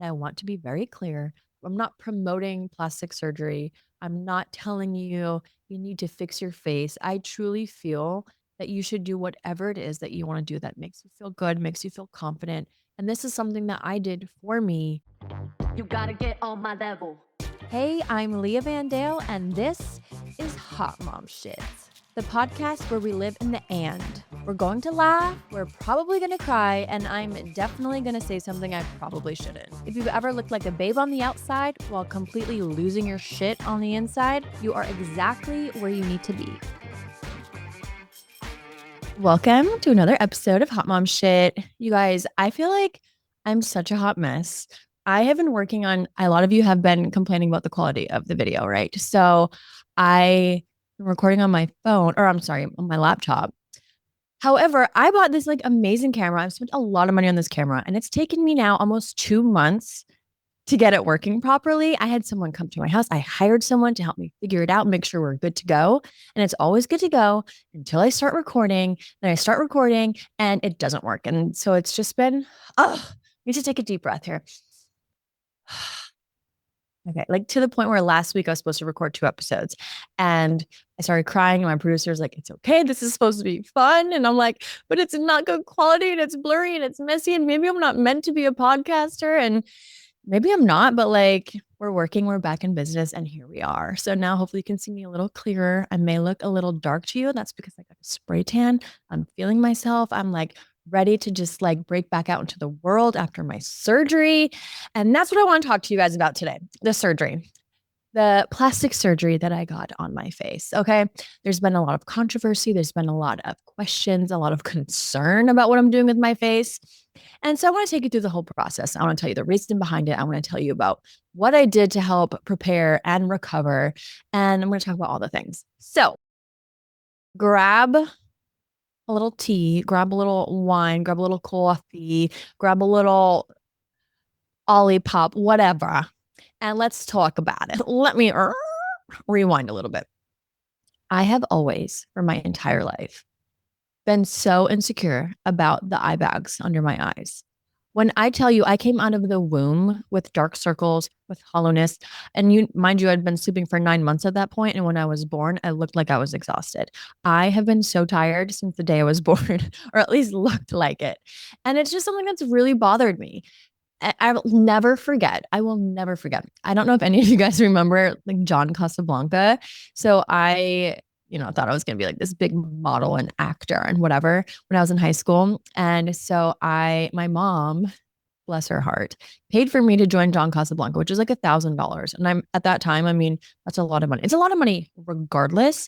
And I want to be very clear. I'm not promoting plastic surgery. I'm not telling you you need to fix your face. I truly feel that you should do whatever it is that you want to do that makes you feel good, makes you feel confident. And this is something that I did for me. You gotta get on my level. Hey, I'm Leah Vandale, and this is Hot Mom Shit, the podcast where we live in the and. We're going to laugh, we're probably going to cry, and I'm definitely going to say something I probably shouldn't. If you've ever looked like a babe on the outside while completely losing your shit on the inside, you are exactly where you need to be. Welcome to another episode of Hot Mom Shit. You guys, I feel like I'm such a hot mess. I have been working on, a lot of you have been complaining about the quality of the video, right? So I am recording on my phone, or I'm sorry, on my laptop. However, I bought this like amazing camera. I've spent a lot of money on this camera, and it's taken me now almost 2 months to get it working properly. I had someone come to my house. I hired someone to help me figure it out, make sure we're good to go. And it's always good to go until I start recording. Then I start recording and it doesn't work. And so it's just been, I need to take a deep breath here. Okay, like to the point where last week I was supposed to record 2 episodes and I started crying. And my producer's like, it's okay. This is supposed to be fun. And I'm like, but it's not good quality and it's blurry and it's messy. And maybe I'm not meant to be a podcaster. And maybe I'm not, but like we're working, we're back in business, and here we are. So now hopefully you can see me a little clearer. I may look a little dark to you. That's because I got a spray tan. I'm feeling myself. I'm like ready to just like break back out into the world after my surgery. And that's what I want to talk to you guys about today. The surgery. The plastic surgery that I got on my face. Okay. There's been a lot of controversy. There's been a lot of questions, a lot of concern about what I'm doing with my face. And so I want to take you through the whole process. I want to tell you the reason behind it. I want to tell you about what I did to help prepare and recover. And I'm going to talk about all the things. So grab a little tea, grab a little wine, grab a little coffee, grab a little Olipop, whatever. And let's talk about it. Let me rewind a little bit. I have always, for my entire life, been so insecure about the eye bags under my eyes. When I tell you I came out of the womb with dark circles, with hollowness, and you mind you, I'd been sleeping for 9 months at that point, and when I was born, I looked like I was exhausted. I have been so tired since the day I was born, or at least looked like it. And it's just something that's really bothered me. I will never forget. I will never forget. I don't know if any of you guys remember like John Casablanca. So I thought I was going to be like this big model and actor and whatever when I was in high school. And so my mom, bless her heart, paid for me to join John Casablanca, which is like $1,000. And I'm at that time, I mean, that's a lot of money. It's a lot of money regardless.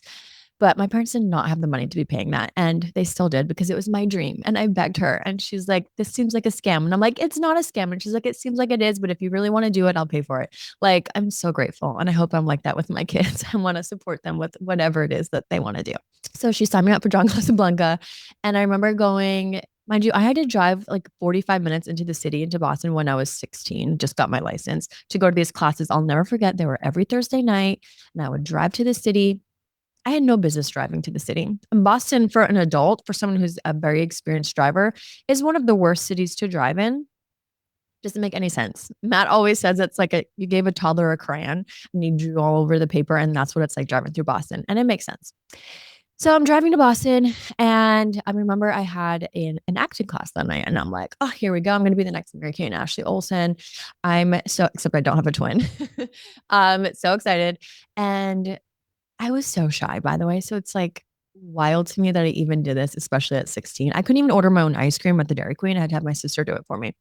But my parents did not have the money to be paying that. And they still did because it was my dream. And I begged her. And she's like, this seems like a scam. And I'm like, it's not a scam. And she's like, it seems like it is. But if you really want to do it, I'll pay for it. Like, I'm so grateful. And I hope I'm like that with my kids. I want to support them with whatever it is that they want to do. So she signed me up for John Casablanca. And I remember going, mind you, I had to drive like 45 minutes into the city, into Boston when I was 16, just got my license to go to these classes. I'll never forget. They were every Thursday night. And I would drive to the city. I had no business driving to the city. And Boston, for an adult, for someone who's a very experienced driver, is one of the worst cities to drive in. Doesn't make any sense. Matt always says it's like you gave a toddler a crayon and you drew all over the paper, and that's what it's like driving through Boston. And it makes sense. So I'm driving to Boston, and I remember I had an acting class that night, and I'm like, oh, here we go. I'm going to be the next Mary Kate and Ashley Olsen. Except I don't have a twin. So excited. And I was so shy, by the way. So it's like wild to me that I even did this, especially at 16. I couldn't even order my own ice cream at the Dairy Queen. I had to have my sister do it for me.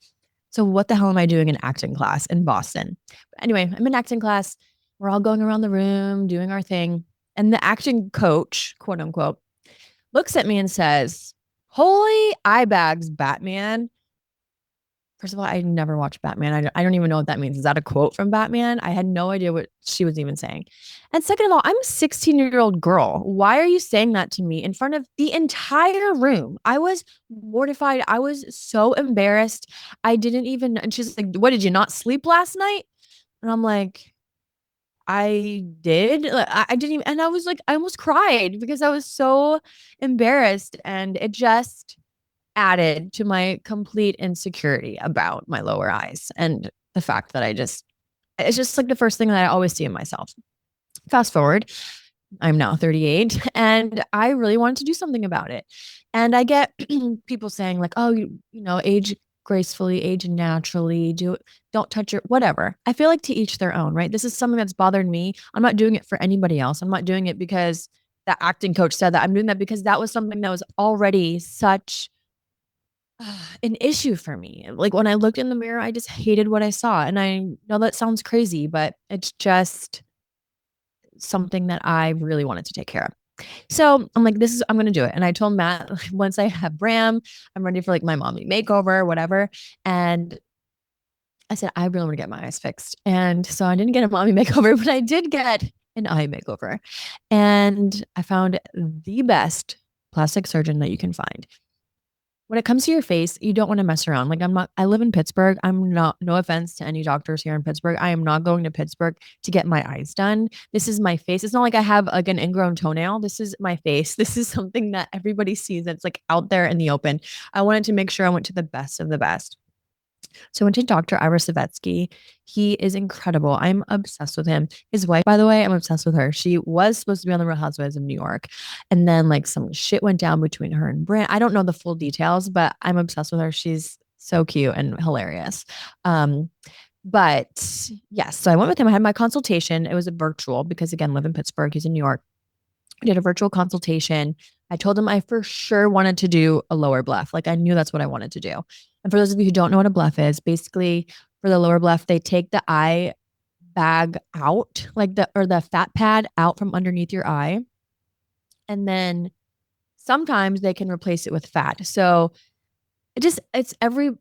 So what the hell am I doing in acting class in Boston? But anyway, I'm in acting class. We're all going around the room doing our thing. And the acting coach, quote unquote, looks at me and says, holy eye bags, Batman. First of all, I never watched Batman. I don't even know what that means. Is that a quote from Batman? I had no idea what she was even saying. And second of all, I'm a 16-year-old girl. Why are you saying that to me in front of the entire room? I was mortified. I was so embarrassed. I didn't even, and she's like, what, did you not sleep last night? And I'm like, I did. Like, I didn't even, and I was like, I almost cried because I was so embarrassed. And it just added to my complete insecurity about my lower eyes. And the fact that it's just like the first thing that I always see in myself. Fast forward, I'm now 38 and I really wanted to do something about it. And I get people saying like, oh, age gracefully, age naturally, don't touch your whatever. I feel like to each their own, right? This is something that's bothered me. I'm not doing it for anybody else. I'm not doing it because the acting coach said that. I'm doing that because that was something that was already such an issue for me. Like when I looked in the mirror, I just hated what I saw. And I know that sounds crazy, but it's just something that I really wanted to take care of. So I'm like, I'm going to do it. And I told Matt, once I have Bram, I'm ready for like my mommy makeover, whatever. And I said, I really want to get my eyes fixed. And so I didn't get a mommy makeover, but I did get an eye makeover. And I found the best plastic surgeon that you can find. When it comes to your face, you don't want to mess around. Like I live in Pittsburgh. I'm not, no offense to any doctors here in Pittsburgh. I am not going to Pittsburgh to get my eyes done. This is my face. It's not like I have like an ingrown toenail. This is my face. This is something that everybody sees that's like out there in the open. I wanted to make sure I went to the best of the best. So I went to Dr. Ira Savetsky. He is incredible. I'm obsessed with him. His wife, by the way, I'm obsessed with her. She was supposed to be on the Real Housewives of New York. And then like some shit went down between her and Brent. I don't know the full details, but I'm obsessed with her. She's so cute and hilarious. But yes, so I went with him. I had my consultation. It was a virtual because again, live in Pittsburgh. He's in New York. I did a virtual consultation. I told him I for sure wanted to do a lower bleph. Like I knew that's what I wanted to do. And for those of you who don't know what a bleph is, basically for the lower bleph, they take the eye bag out, like the fat pad out from underneath your eye. And then sometimes they can replace it with fat. So it's every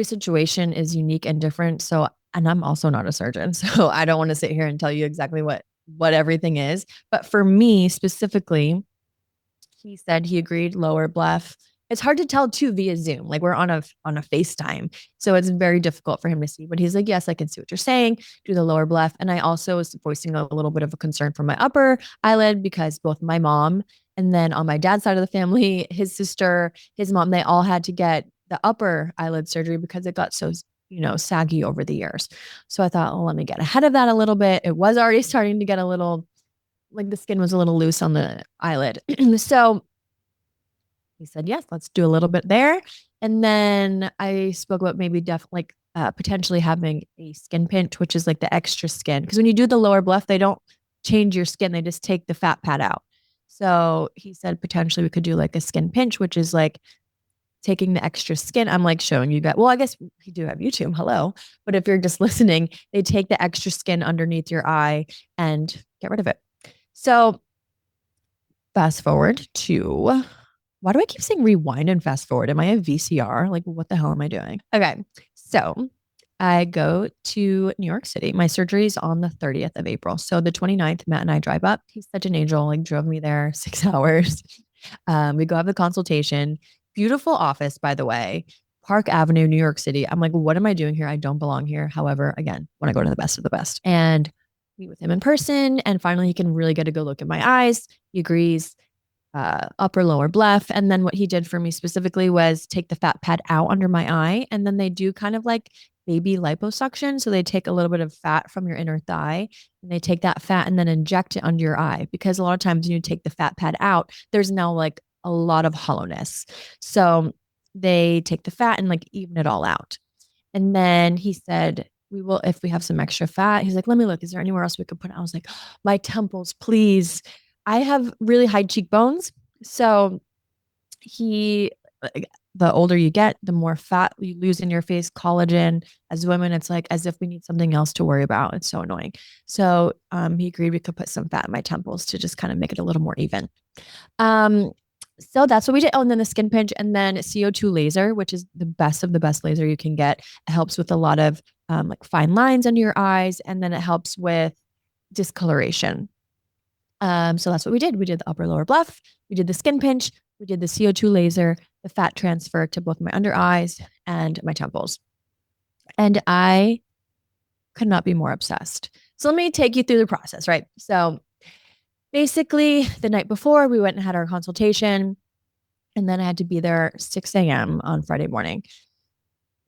situation is unique and different. So, and I'm also not a surgeon, so I don't want to sit here and tell you exactly what everything is. But for me specifically, he said he agreed lower bleph. It's hard to tell too via Zoom. Like we're on a FaceTime. So it's very difficult for him to see. But he's like, yes, I can see what you're saying. Do the lower bleph. And I also was voicing a little bit of a concern for my upper eyelid because both my mom and then on my dad's side of the family, his sister, his mom, they all had to get the upper eyelid surgery because it got so saggy over the years. So I thought, well, let me get ahead of that a little bit. It was already starting to get a little like the skin was a little loose on the eyelid. So he said, yes, let's do a little bit there. And then I spoke about maybe potentially having a skin pinch, which is like the extra skin. Because when you do the lower bleph, they don't change your skin. They just take the fat pad out. So he said potentially we could do like a skin pinch, which is like taking the extra skin. I'm like showing you guys. Well, I guess you do have YouTube. Hello. But if you're just listening, they take the extra skin underneath your eye and get rid of it. So fast forward to why do I keep saying rewind and fast forward? Am I a VCR? Like, what the hell am I doing? Okay. So I go to New York City. My surgery is on the 30th of April. So the 29th, Matt and I drive up. He's such an angel, like drove me there 6 hours. We go have the consultation. Beautiful office, by the way. Park Avenue, New York City. I'm like, what am I doing here? I don't belong here. However, again, when I go to the best of the best and meet with him in person. And finally, he can really get a good look at my eyes. He agrees upper lower bleph. And then what he did for me specifically was take the fat pad out under my eye. And then they do kind of like baby liposuction. So they take a little bit of fat from your inner thigh and they take that fat and then inject it under your eye. Because a lot of times when you take the fat pad out, there's now like a lot of hollowness. So they take the fat and like even it all out. And then he said, we will, if we have some extra fat, he's like, let me look. Is there anywhere else we could put it? I was like, my temples, please. I have really high cheekbones. So the older you get, the more fat you lose in your face, collagen. As women, it's like as if we need something else to worry about. It's so annoying. So he agreed we could put some fat in my temples to just kind of make it a little more even. So that's what we did. Oh, and then the skin pinch and then CO2 laser, which is the best of the best laser you can get. It helps with a lot of like fine lines under your eyes. And then it helps with discoloration. So that's what we did. We did the upper lower bleph. We did the skin pinch. We did the CO2 laser, the fat transfer to both my under eyes and my temples. And I could not be more obsessed. So let me take you through the process, right? So basically the night before we went and had our consultation and then I had to be there 6 a.m. on Friday morning.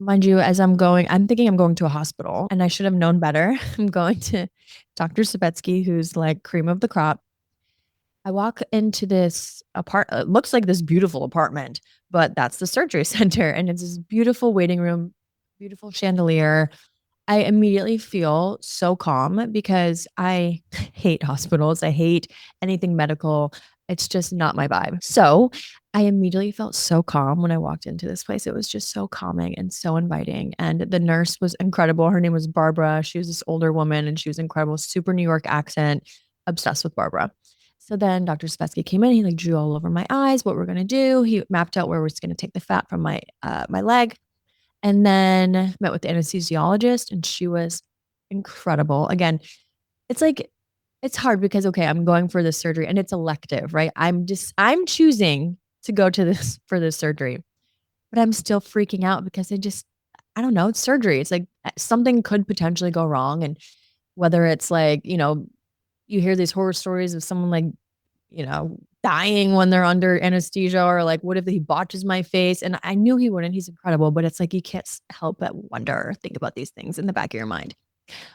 Mind you, as I'm thinking I'm going to a hospital and I should have known better. I'm going to Dr. Sabetsky, who's like cream of the crop. I walk into this it looks like this beautiful apartment, but that's the surgery center. And it's this beautiful waiting room, beautiful chandelier. I immediately feel so calm because I hate hospitals. I hate anything medical. It's just not my vibe. So I immediately felt so calm when I walked into this place. It was just so calming and so inviting. And the nurse was incredible. Her name was Barbara. She was this older woman and she was incredible, super New York accent, obsessed with Barbara. So then Dr. Spetsky came in. He like drew all over my eyes what we're gonna do. He mapped out where we're gonna take the fat from my leg, and then met with the anesthesiologist, and she was incredible. Again, it's like it's hard because okay, I'm going for this surgery and it's elective, right? I'm choosing to go to this for this surgery, but I'm still freaking out because I don't know, it's surgery. It's like something could potentially go wrong, and whether it's like you hear these horror stories of someone like dying when they're under anesthesia, or like, what if he botches my face? And I knew he wouldn't. He's incredible, but it's like you can't help but wonder, think about these things in the back of your mind.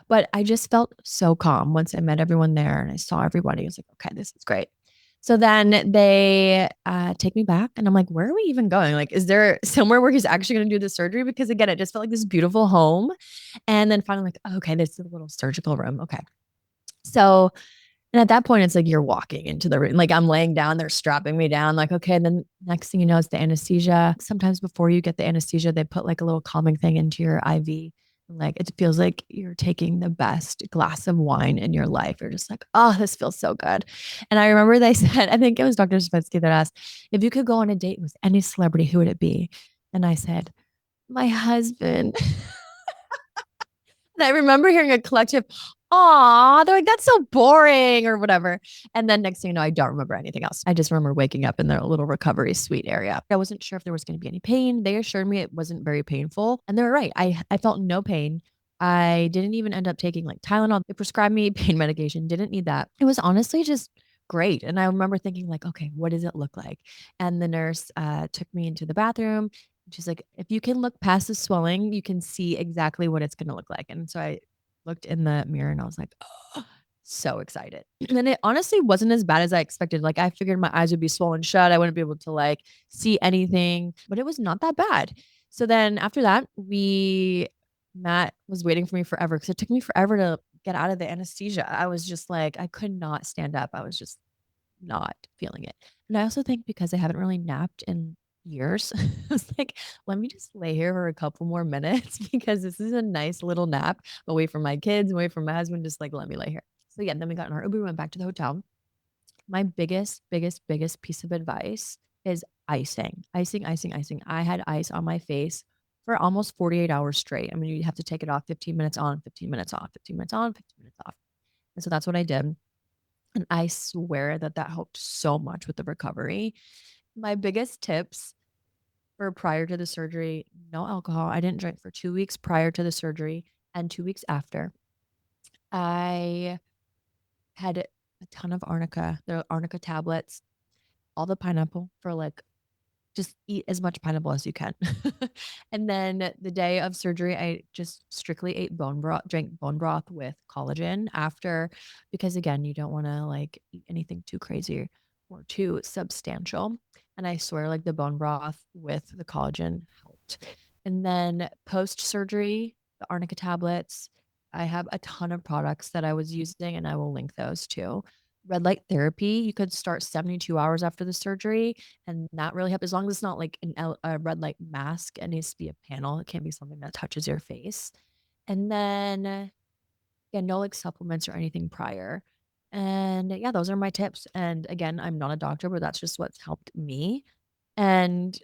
But I just felt so calm once I met everyone there and I saw everybody. I was like, okay, this is great. So then they take me back, and I'm like, where are we even going? Like, is there somewhere where he's actually going to do the surgery? Because again, it just felt like this beautiful home. And then finally, like, oh, okay, this is a little surgical room. Okay. So and at that point, it's like you're walking into the room. Like I'm laying down, they're strapping me down. Like, okay. And then next thing you know, it's the anesthesia. Sometimes before you get the anesthesia, they put like a little calming thing into your IV. Like it feels like you're taking the best glass of wine in your life. You're just like, oh, this feels so good. And I remember they said, I think it was Dr. Spetsky that asked, if you could go on a date with any celebrity, who would it be? And I said, my husband. And I remember hearing a collective, "Aw," they're like, "That's so boring," or whatever. And then next thing you know, I don't remember anything else. I just remember waking up in their little recovery suite area. I wasn't sure if there was going to be any pain. They assured me it wasn't very painful, and they were right. I felt no pain. I didn't even end up taking like Tylenol. They prescribed me pain medication. Didn't need that. It was honestly just great. And I remember thinking like, okay, what does it look like? And the nurse took me into the bathroom. She's like, if you can look past the swelling, you can see exactly what it's going to look like. And so I looked in the mirror and I was like, oh, so excited. And it honestly wasn't as bad as I expected. Like I figured my eyes would be swollen shut. I wouldn't be able to like see anything, but it was not that bad. So then after that, Matt was waiting for me forever because it took me forever to get out of the anesthesia. I was just like, I could not stand up. I was just not feeling it. And I also think because I haven't really napped in years, I was like, let me just lay here for a couple more minutes because this is a nice little nap away from my kids, away from my husband. Just like, let me lay here. So, yeah, then we got in our Uber, went back to the hotel. My biggest piece of advice is icing, icing, icing, icing. I had ice on my face for almost 48 hours straight. I mean, you have to take it off 15 minutes on, 15 minutes off, 15 minutes on, 15 minutes off. And so that's what I did. And I swear that that helped so much with the recovery. My biggest tips for prior to the surgery, no alcohol. I didn't drink for 2 weeks prior to the surgery and 2 weeks after. I had a ton of arnica, the arnica tablets, all the pineapple for like just eat as much pineapple as you can. And then the day of surgery, I just strictly ate bone broth, drank bone broth with collagen after, because again, you don't want to like eat anything too crazy or too substantial. And I swear, like the bone broth with the collagen helped. And then post surgery, the arnica tablets, I have a ton of products that I was using, and I will link those too. Red light therapy, you could start 72 hours after the surgery and not really help as long as it's not like a red light mask. It needs to be a panel. It can't be something that touches your face. And then, yeah, no like supplements or anything prior. And yeah, those are my tips. And again, I'm not a doctor, but that's just what's helped me. And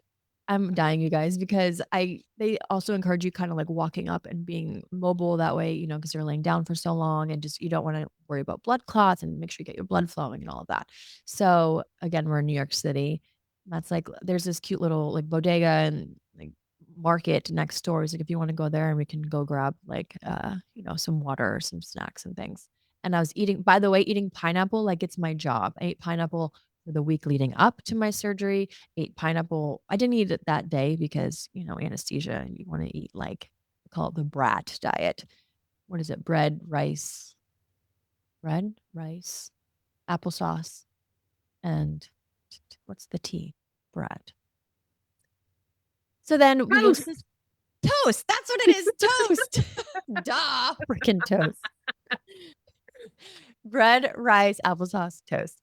I'm dying, you guys, because they also encourage you kind of like walking up and being mobile that way, because you're laying down for so long and just you don't want to worry about blood clots and make sure you get your blood flowing and all of that. So again, we're in New York City. That's like there's this cute little like bodega and like market next door. It's like if you want to go there and we can go grab like some water or some snacks and things. And I was eating, by the way, eating pineapple like it's my job. I ate pineapple for the week leading up to my surgery, ate pineapple. I didn't eat it that day because, anesthesia, you want to eat like, they call it the brat diet. What is it? Bread, rice, applesauce, and what's the tea? Brat. So then we go to Toast. this toast. That's what it is. Toast. Duh. Freaking toast. Bread, rice, applesauce, toast.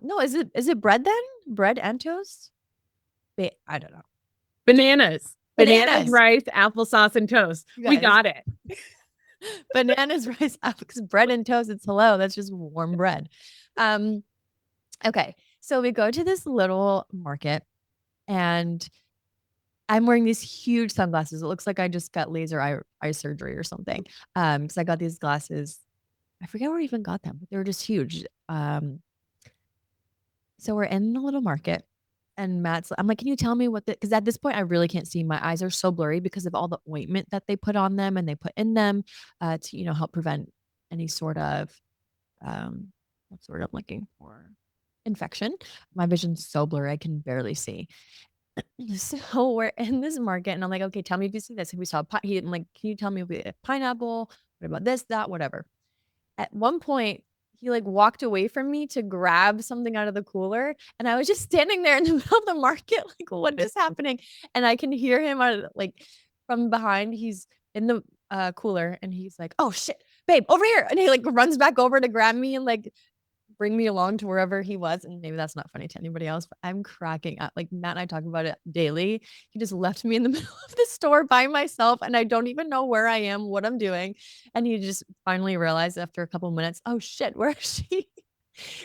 No, is it bread then? Bread and toast? I don't know. Bananas. Bananas. Rice, applesauce, and toast. You We guys. got it. Bananas, rice, because bread and toast, it's hello. That's just warm bread. Okay. So we go to this little market and I'm wearing these huge sunglasses. It looks like I just got laser eye surgery or something. Because I got these glasses. I forget where I even got them, but they were just huge. So we're in the little market and I'm like, can you tell me because at this point I really can't see. My eyes are so blurry because of all the ointment that they put on them and they put in them to, help prevent any sort of, what's the word I'm looking for? Infection. My vision's so blurry, I can barely see. So we're in this market and I'm like, okay, tell me if you see this. If we saw, I'm like, can you tell me if we had pineapple? What about this, that, whatever. At one point, he like walked away from me to grab something out of the cooler. And I was just standing there in the middle of the market, like, what is happening? And I can hear him like from behind. He's in the cooler and he's like, oh shit, babe, over here. And he like runs back over to grab me and like bring me along to wherever he was. And maybe that's not funny to anybody else, but I'm cracking up. Like Matt and I talk about it daily. He just left me in the middle of the store by myself and I don't even know where I am, what I'm doing. And he just finally realized after a couple minutes, oh shit, where is she?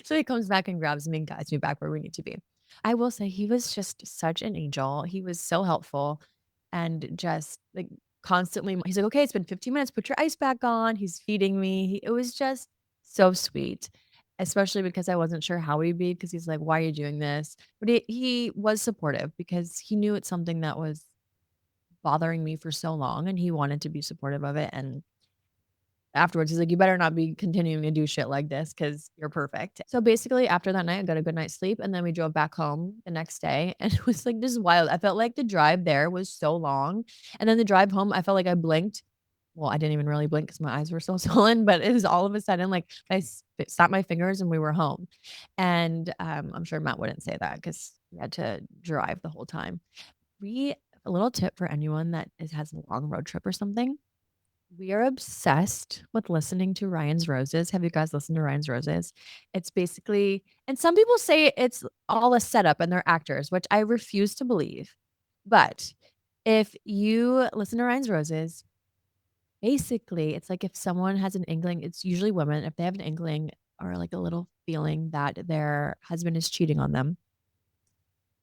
So he comes back and grabs me and guides me back where we need to be. I will say he was just such an angel. He was so helpful and just like constantly, he's like, okay, it's been 15 minutes, put your ice back on. He's feeding me. It was just so sweet, especially because I wasn't sure how he'd be because he's like, why are you doing this? But he was supportive because he knew it's something that was bothering me for so long and he wanted to be supportive of it. And afterwards, he's like, you better not be continuing to do shit like this because you're perfect. So basically, after that night, I got a good night's sleep. And then we drove back home the next day. And it was like, this is wild. I felt like the drive there was so long. And then the drive home, I felt like I blinked. Well, I didn't even really blink because my eyes were so swollen, but it was all of a sudden like snapped my fingers and we were home. And I'm sure Matt wouldn't say that because we had to drive the whole time. A little tip for anyone that has a long road trip or something. We are obsessed with listening to Ryan's Roses. Have you guys listened to Ryan's Roses? It's basically, and some people say it's all a setup and they're actors, which I refuse to believe. But if you listen to Ryan's Roses, basically it's like if someone has an inkling, it's usually women, if they have an inkling or like a little feeling that their husband is cheating on them,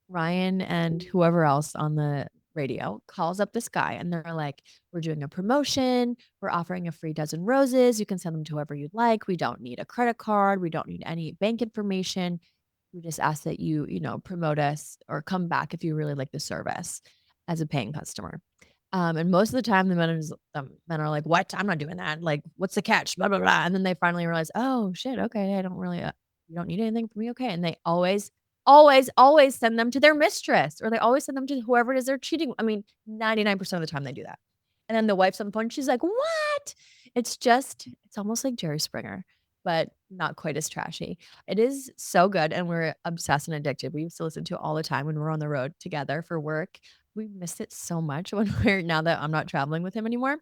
Ryan and whoever else on the radio calls up this guy and they're like, we're doing a promotion. We're offering a free dozen roses. You can send them to whoever you'd like. We don't need a credit card. We don't need any bank information. We just ask that promote us or come back if you really like the service as a paying customer. And most of the time, the men are like, what? I'm not doing that. Like, what's the catch? Blah, blah, blah. And then they finally realize, oh, shit. Okay. You don't need anything from me. Okay. And they always send them to their mistress or they always send them to whoever it is they're cheating. I mean, 99% of the time they do that. And then the wife's on the phone. She's like, what? It's almost like Jerry Springer, but not quite as trashy. It is so good. And we're obsessed and addicted. We used to listen to it all the time when we were on the road together for work. We miss it so much now that I'm not traveling with him anymore.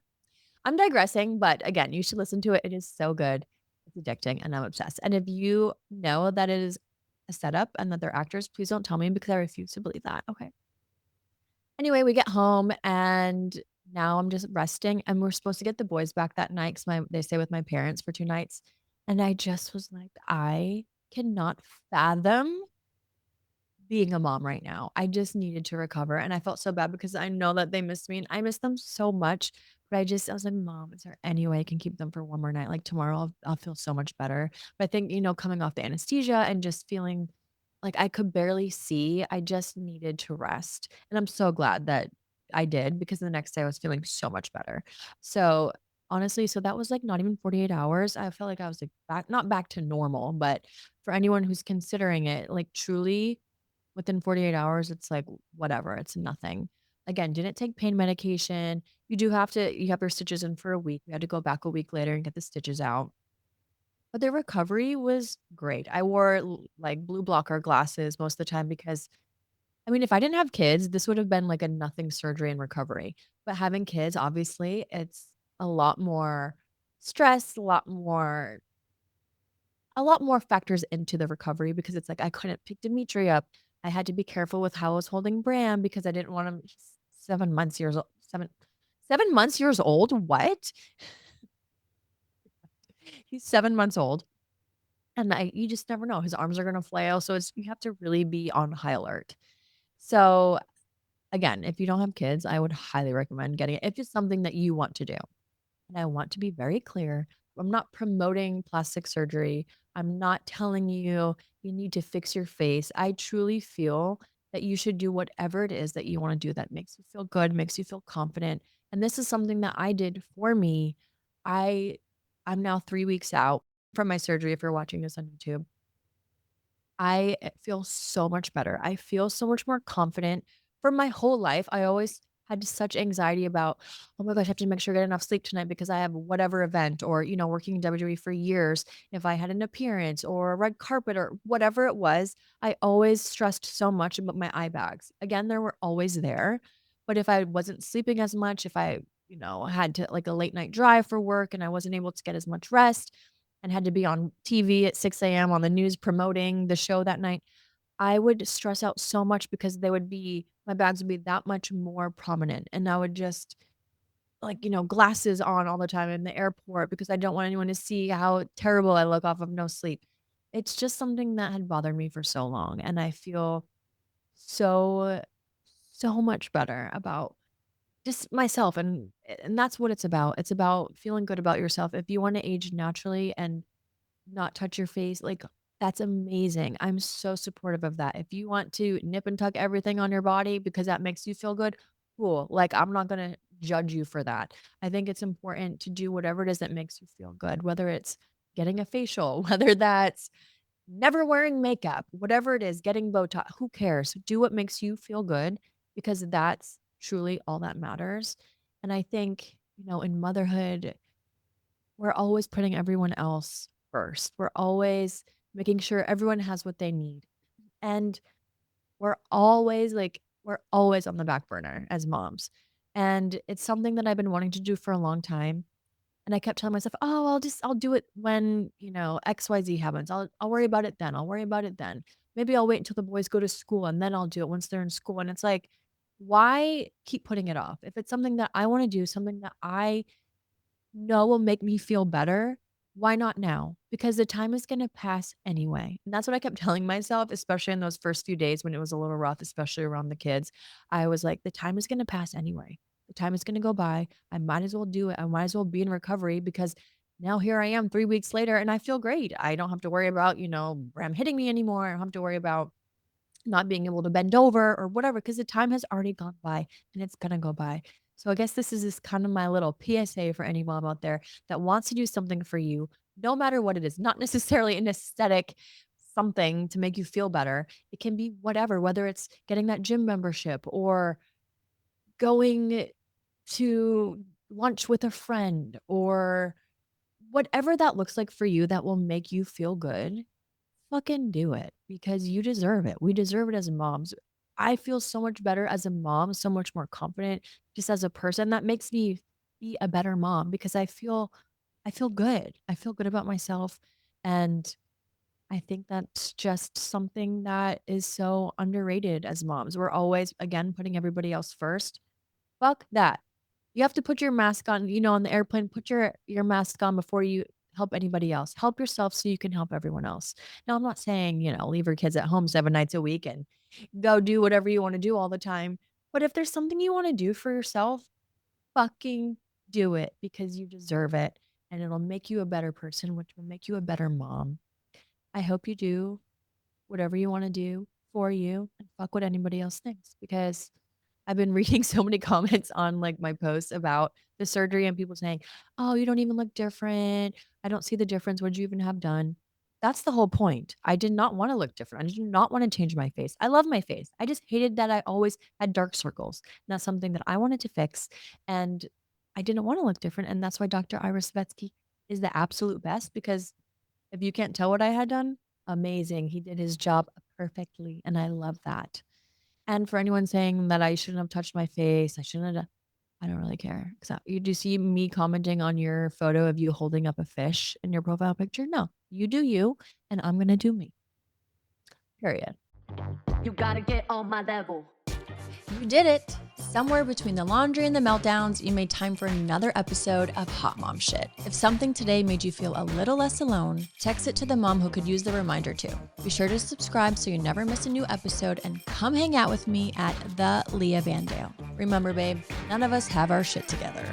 I'm digressing, but again, you should listen to it. It is so good. It's addicting and I'm obsessed. And if you know that it is a setup and that they're actors, please don't tell me because I refuse to believe that. Okay. Anyway, we get home and now I'm just resting and we're supposed to get the boys back that night because they stay with my parents for 2 nights. And I just was like, I cannot fathom being a mom right now. I just needed to recover. And I felt so bad because I know that they missed me and I miss them so much. But I was like, Mom, is there any way I can keep them for one more night? Like tomorrow I'll feel so much better. But I think, coming off the anesthesia and just feeling like I could barely see, I just needed to rest. And I'm so glad that I did because the next day I was feeling so much better. So Honestly, so that was, like, not even 48 hours. I felt like I was, like, not back to normal, but for anyone who's considering it, like, truly within 48 hours, it's like, whatever, it's nothing. Again, didn't take pain medication. You have your stitches in for a week. We had to go back a week later and get the stitches out. But the recovery was great. I wore, like, blue blocker glasses most of the time because I mean, if I didn't have kids, this would have been like a nothing surgery and recovery. But having kids, obviously, it's a lot more stress, a lot more factors into the recovery because it's like I couldn't pick Dimitri up. I had to be careful with how I was holding Bram because I didn't want him. He's 7 months years old. 7 months years old. What? He's 7 months old. And you just never know. His arms are gonna flail. So you have to really be on high alert. So again, if you don't have kids, I would highly recommend getting it if it's something that you want to do. And I want to be very clear, I'm not promoting plastic surgery. I'm not telling you you need to fix your face. I truly feel that you should do whatever it is that you want to do that makes you feel good, makes you feel confident. And this is something that I did for me. I I'm now 3 weeks out from my surgery if you're watching this on YouTube. I feel so much better. I feel so much more confident. For my whole life, I always had such anxiety about, oh my gosh, I have to make sure I get enough sleep tonight because I have whatever event or, working in WWE for years. If I had an appearance or a red carpet or whatever it was, I always stressed so much about my eye bags. Again, they were always there. But if I wasn't sleeping as much, if I, had to like a late night drive for work and I wasn't able to get as much rest, and had to be on TV at 6 AM on the news promoting the show that night, I would stress out so much because my bags would be that much more prominent, and I would just, like, glasses on all the time in the airport because I don't want anyone to see how terrible I look off of no sleep. It's just something that had bothered me for so long, and I feel so, so much better about just myself, and that's what it's about. It's about feeling good about yourself. If you wanna age naturally and not touch your face, like, that's amazing. I'm so supportive of that. If you want to nip and tuck everything on your body because that makes you feel good, cool. Like, I'm not gonna judge you for that. I think it's important to do whatever it is that makes you feel good, whether it's getting a facial, whether that's never wearing makeup, whatever it is, getting Botox, who cares? Do what makes you feel good because that's truly all that matters. And I think, in motherhood we're always putting everyone else first. We're always making sure everyone has what they need. And we're always on the back burner as moms. And it's something that I've been wanting to do for a long time. And I kept telling myself, "Oh, I'll do it when, XYZ happens. I'll worry about it then. I'll worry about it then. Maybe I'll wait until the boys go to school and then I'll do it once they're in school." And it's like, why keep putting it off? If it's something that I want to do, something that I know will make me feel better, why not now? Because the time is gonna pass anyway. And that's what I kept telling myself, especially in those first few days when it was a little rough, especially around the kids. I was like, the time is gonna pass anyway. The time is gonna go by. I might as well do it. I might as well be in recovery because now here I am 3 weeks later and I feel great. I don't have to worry about, Bram hitting me anymore. I don't have to worry about not being able to bend over or whatever, because the time has already gone by and it's gonna go by. So I guess this is just kind of my little PSA for any mom out there that wants to do something for you, no matter what it is, not necessarily an aesthetic something to make you feel better. It can be whatever, whether it's getting that gym membership or going to lunch with a friend or whatever that looks like for you that will make you feel good. Fucking do it because you deserve it. We deserve it as moms. I feel so much better as a mom, so much more confident just as a person. That makes me be a better mom because I feel good. I feel good about myself and I think that's just something that is so underrated as moms. We're always again putting everybody else first. Fuck that. You have to put your mask on, on the airplane, put your mask on before you help anybody else. Help yourself so you can help everyone else. Now, I'm not saying, leave your kids at home 7 nights a week and go do whatever you want to do all the time. But if there's something you want to do for yourself, fucking do it because you deserve it and it'll make you a better person, which will make you a better mom. I hope you do whatever you want to do for you and fuck what anybody else thinks because I've been reading so many comments on like my posts about the surgery and people saying, "Oh, you don't even look different. I don't see the difference. What did you even have done?" That's the whole point. I did not want to look different. I did not want to change my face. I love my face. I just hated that I always had dark circles. And that's something that I wanted to fix. And I didn't want to look different. And that's why Dr. Ira Svetsky is the absolute best, because if you can't tell what I had done, amazing. He did his job perfectly. And I love that. And for anyone saying that I shouldn't have touched my face, I shouldn't have, I don't really care. Because you do see me commenting on your photo of you holding up a fish in your profile picture. No, you do you, and I'm going to do me. Period. You gotta get on my level. You did it! Somewhere between the laundry and the meltdowns, you made time for another episode of Hot Mom Shit. If something today made you feel a little less alone, text it to the mom who could use the reminder too. Be sure to subscribe so you never miss a new episode, and come hang out with me at the Leah Vandale. Remember, babe, none of us have our shit together.